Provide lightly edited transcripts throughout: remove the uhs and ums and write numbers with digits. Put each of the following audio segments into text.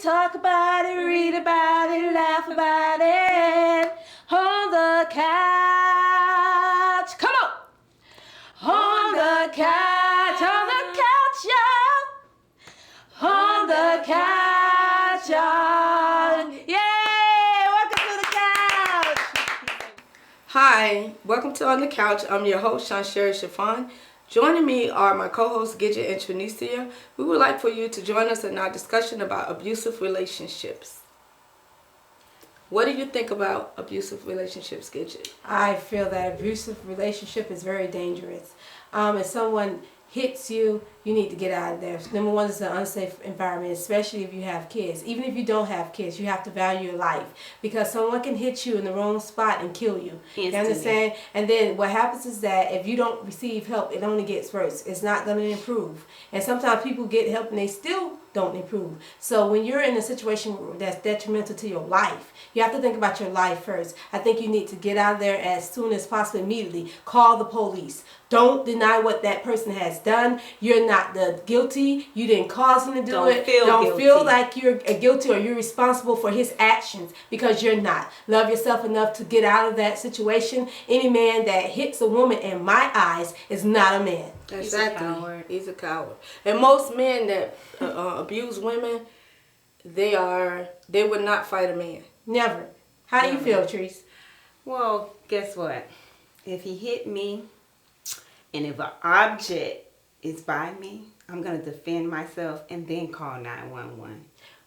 talk about it, read about it, laugh about it on the couch. Come on! On the couch, y'all. On the couch, y'all. Yay! Welcome to the couch. Hi, welcome to On the Couch. I'm your host, Shansheri Chiffon. Joining me are my co-hosts, Gidget and Trinicia. We would like for you to join us in our discussion about abusive relationships. What do you think about abusive relationships, Gidget? I feel that abusive relationship is very dangerous. If someone hits you, you need to get out of there. Number one, it's an unsafe environment, especially if you have kids. Even if you don't have kids, you have to value your life because someone can hit you in the wrong spot and kill you. You understand? And then what happens is that if you don't receive help, it only gets worse. It's not going to improve. And sometimes people get help and they still don't improve. So when you're in a situation that's detrimental to your life, you have to think about your life first. I think you need to get out of there as soon as possible, immediately. Call the police. Don't deny what that person has done. You're not the guilty. You didn't cause him to do it. Don't feel like you're guilty or you're responsible for his actions because you're not. Love yourself enough to get out of that situation. Any man that hits a woman, in my eyes, is not a man. Exactly. He's a coward. And most men that abuse women, they would not fight a man. Never. How do you feel, Treese? Well, guess what? If he hit me, and if an object is by me, I'm going to defend myself and then call 911.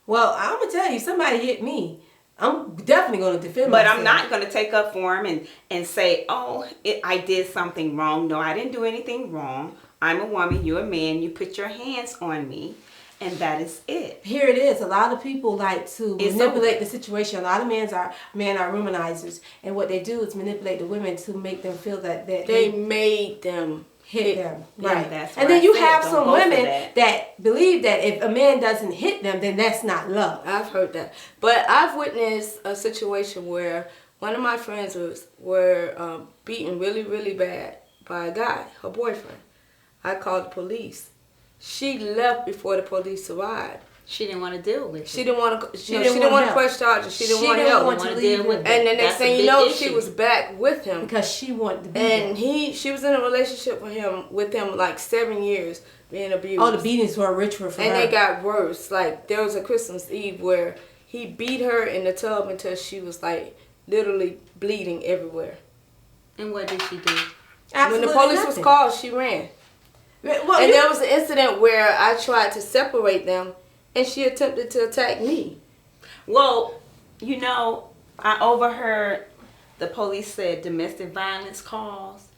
Well, I'm going to tell you, somebody hit me. I'm definitely going to defend myself. But I'm not going to take up for him and say, I did something wrong. No, I didn't do anything wrong. I'm a woman. You're a man. You put your hands on me. And that is it. Here it is. A lot of people like to manipulate the situation. A lot of men are womanizers. And what they do is manipulate the women to make them feel that they made them hit them. Yeah, right. That's and then you have some women that believe that if a man doesn't hit them, then that's not love. I've heard that. But I've witnessed a situation where one of my friends were beaten really, really bad by a guy, her boyfriend. I called the police. She left before the police arrived. She didn't want to deal with it. She didn't want to. She didn't want to press charges. She didn't want help. Want to deal with it. And the next thing you know, she was back with him because she wanted to be. And she was in a relationship with him like 7 years, being abused. Oh, the beatings were ritual for her. And they got worse. Like there was a Christmas Eve where he beat her in the tub until she was like literally bleeding everywhere. And what did she do? Absolutely when the police nothing. was called, she ran. Well, and there was an incident where I tried to separate them, and she attempted to attack me. Well, I overheard the police said domestic violence calls.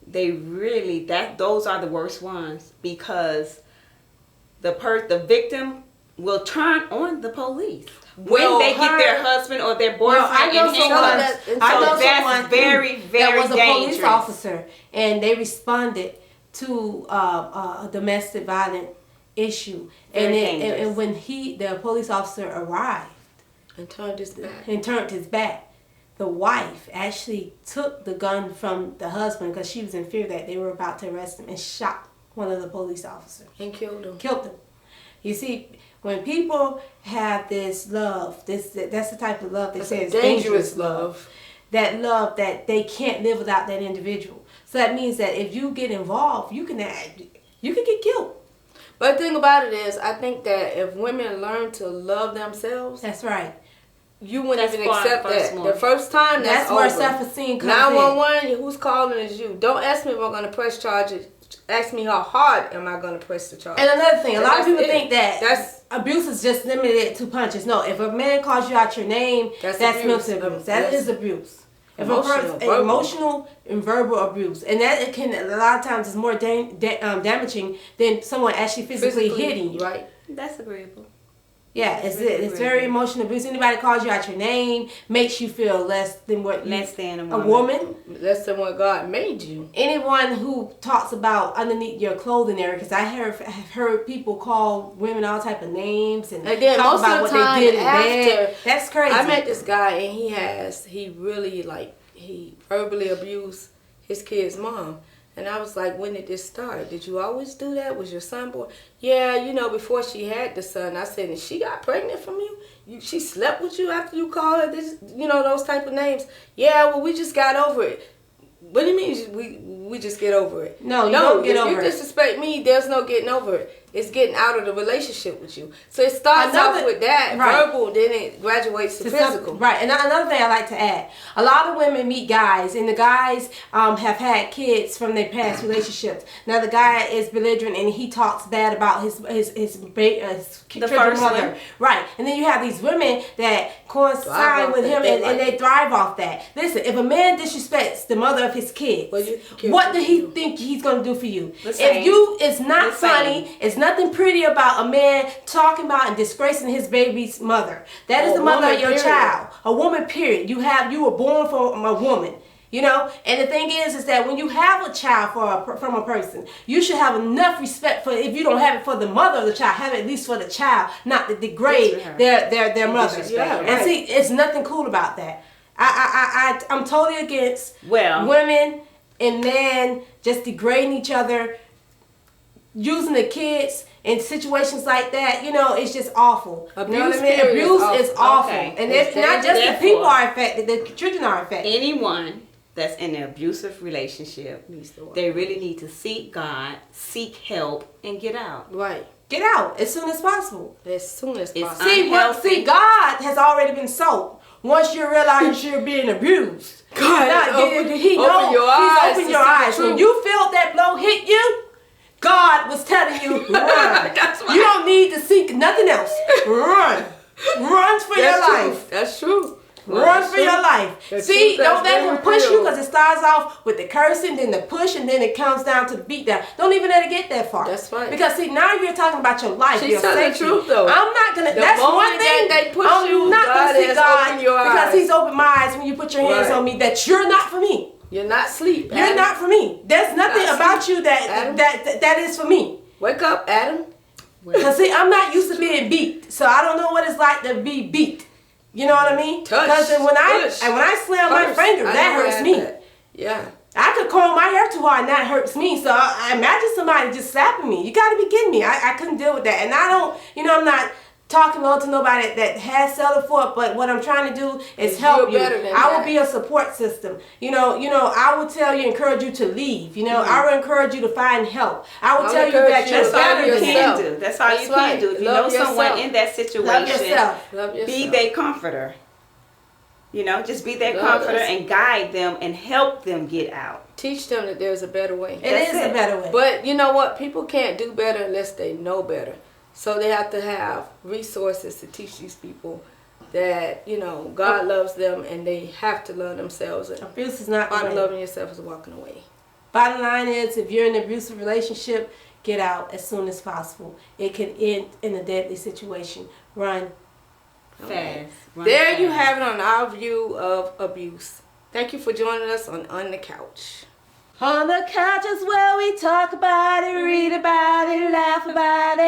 They really those are the worst ones because the victim will turn on the police when they get their husband or their boyfriend. I know someone very, very that was a dangerous. police officer, and they responded to a domestic violence issue, and when the police officer arrived and turned his back, the wife actually took the gun from the husband because she was in fear that they were about to arrest him and shot one of the police officers and killed him. You see, when people have this love, that's the type of love they say is dangerous love. That love that they can't live without that individual. So that means that if you get involved, you can get killed. But the thing about it is, I think that if women learn to love themselves, that's right. You wouldn't even accept that. The first time, that's where over. Self-esteem comes 911, who's calling is you. Don't ask me if I'm going to press charges. Ask me how hard am I going to press the charge. And another thing, a lot of people think that abuse is just limited to punches. No, if a man calls you out your name, that's mental abuse. That is abuse. Emotional and verbal abuse, and that can a lot of times is more damaging than someone actually physically hitting you. Right. That's agreeable. Yeah, it's very emotional abuse. Anybody calls you out your name makes you feel less than what a woman, less than what God made you. Anyone who talks about underneath your clothing area, because I have heard people call women all type of names and then talk most about of the what time they did after, that's crazy. I met this guy and he really he verbally abused his kid's mom. And I was like, when did this start? Did you always do that? Was your son born? Yeah, you know, before she had the son. I said, and she got pregnant from you? She slept with you after you called her this, you know, those type of names? Yeah, well, we just got over it. What do you mean we just get over it? No, you don't get over it. If you disrespect me, there's no getting over it. It's getting out of the relationship with you. So it starts off with that, verbal, then it graduates to physical. Right, and another thing I like to add, a lot of women meet guys, and the guys have had kids from their past relationships. Now the guy is belligerent, and he talks bad about his first mother. Right, and then you have these women that coincide with him, and they thrive off that. Listen, if a man disrespects the mother of his kids, what do he think he's going to do for you? It's not funny, it's nothing pretty about a man talking about and disgracing his baby's mother. That is the mother of your child. A woman, period. You were born from a woman. You know, and the thing is that when you have a child from a person, you should have enough respect for, if you don't have it for the mother of the child, have it at least for the child, not to degrade their mother. Yeah, and see, it's nothing cool about that. I'm totally against women and men just degrading each other, using the kids in situations like that. You know, it's just awful. Abuse, you know what I mean? Abuse is awful. Okay. And it's not just the people are affected, the children are affected. Anyone that's in an abusive relationship, they really need to seek God, seek help, and get out. Right. Get out as soon as possible. As soon as possible. See, God has already been sold. Once you realize you're being abused, God, open your eyes. When you felt that blow hit you, God was telling you, run. That's right. You don't need to seek nothing else. Run. Run for your life. That's true. Run for your life. See, don't let him push you, because it starts off with the cursing, then the push, and then it comes down to the beat down. Don't even let it get that far. That's right. Because see, now you're talking about your life, She's your telling safety. the truth, though. I'm not gonna. That's one thing. They push I'm not gonna see God because He's opened my eyes when you put your hands on me. That you're not for me. You're not asleep. You're not for me. There's nothing about you that is for me. Wake up, Adam. Because see, I'm not used to being beat, so I don't know what it's like to be beat. You know what I mean? Because when I slam my finger, that hurts me. Yeah. I could comb my hair too hard and that hurts me. So I imagine somebody just slapping me. You got to be kidding me. I couldn't deal with that. And I don't, I'm not talking on to nobody that has settled for it, but what I'm trying to do is help you. I will be a support system. I will tell you, encourage you to leave. I will encourage you to find help. I will tell you that you're better than him. That's all you can do. If you know someone in that situation, love yourself. Be their comforter. Just be their comforter and guide them and help them get out. Teach them that there's a better way. It is a better way. But you know what? People can't do better unless they know better. So they have to have resources to teach these people that, God loves them and they have to love themselves. Abuse is not part of loving yourself is walking away. Bottom line is, if you're in an abusive relationship, get out as soon as possible. It can end in a deadly situation. Run. Fast. There you have it on our view of abuse. Thank you for joining us on the Couch. On the couch is where we talk about it, read about it, laugh about it.